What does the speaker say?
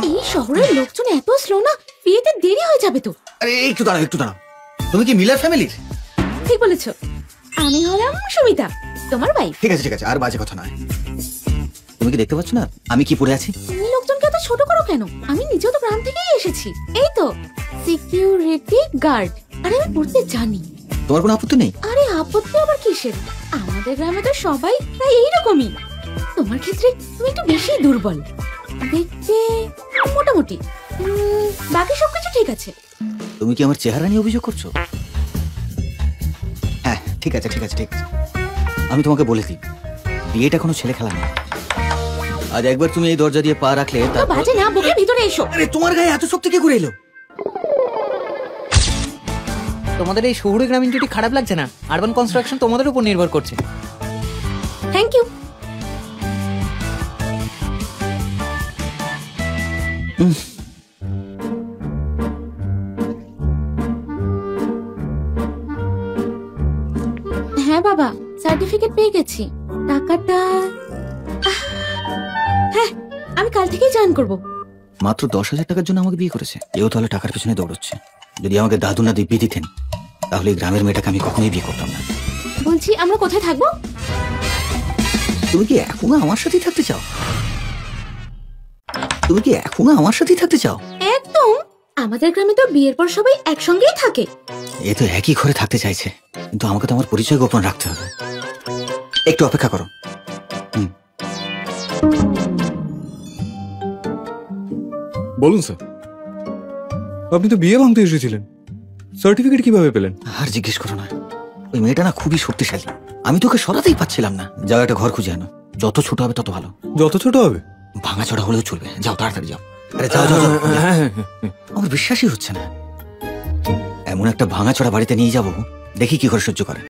এই শহরের লোকজন এত স্লো না, বিয়েতে দেরি হয়ে যাবে তো। আরে একটু দাঁড়াও, একটু দাঁড়াও। তুমি কি মিলার ফ্যামিলির? ঠিক বলেছো, আমি হলাম সুমিতা, তোমার ভাই। ঠিক আছে ঠিক আছে, আর বাজে কথা নয়। তুমি কি দেখতে পাচ্ছ না আমি কি পরে আছি? তুমি লোকজনকে এত ছোট করো কেন? আমি নিজেও তো গ্রাম থেকেই এসেছি। এই তো সিকিউরিটি গার্ড। আরে আমি পড়তে জানি। তোমার কোনো আপত্তি নেই? আরে আপত্তি আবার কিসের? আমাদের গ্রামে তো সবাই প্রায় এইরকমই। তোমার ক্ষেত্রে তুমি একটু বেশি দুর্বল দেখতে, মোটামুটি। বাকি সবকিছু ঠিক আছে। তুমি কি আমার চেহারা নিয়ে অভিযোগ করছো? হ্যাঁ ঠিক আছে ঠিক আছে ঠিক আছে, আমি তোমাকে বলে দিই, বিয়েটা কোনো ছেলে খেলা নেই। আজ একবার তুমি এই দরজা দিয়ে পা রাখলে বাজে না, বুকে ভিতরে এসো। আরে তোমার গায়ে এত শক্তি কে করে এলো? তোমাদের এই শহুরে গ্রামীণ জুটি খারাপ লাগছে না? আরবান কনস্ট্রাকশন তোমাদের উপর নির্ভর করছে। Thank you. হ্যাঁ বাবা, সার্টিফিকেট পেয়ে গেছি। টাকাটা হ্যাঁ, আমি কাল থেকেই জয়েন করব। মাত্র 10,000 টাকার জন্য আমাকে বিয়ে করেছে। এও তাহলে টাকার পেছনে দৌড়চ্ছে। যদি আমাকে দাদু না দিব্যি দিতেন তাহলে এই গ্রামের মেয়েটাকে আমি কখনোই বিয়ে করতাম না। বলছি আমরা কোথায় থাকবো? তুমি কি এখনো আমার সাথেই থাকতে চাও? তুমি কি এখনো আমার সাথেই থাকতে চাও? একদম। আমাদের গ্রামে তো বিয়ের পর সবাই একসঙ্গেই থাকে। এ তো একই ঘরে থাকতে চাইছে, কিন্তু আমাকে তো আমার পরিচয় গোপন রাখতে হবে। একটু অপেক্ষা করো। বলুন স্যার, আপনি তো বিয়ে ভাঙতে এসেছিলেন, সার্টিফিকেট কিভাবে পেলেন? আর জিজ্ঞেস করো না, ওই মেয়েটা না খুবই শক্তিশালী। আমি তোকে সরাতেই পাচ্ছিলাম না। যাও একটা ঘর খুঁজে আনো, যত ছোট হবে তত ভালো। যত ছোট হবে? ভাঙাচোরা হলেও চলবে, যাও তাড়াতাড়ি যাও। আরে যাও যাও যাও। আমার বিশ্বাসই হচ্ছে না, এমন একটা ভাঙাচোরা বাড়িতে নিয়ে যাবো, দেখি কি করে সহ্য করে।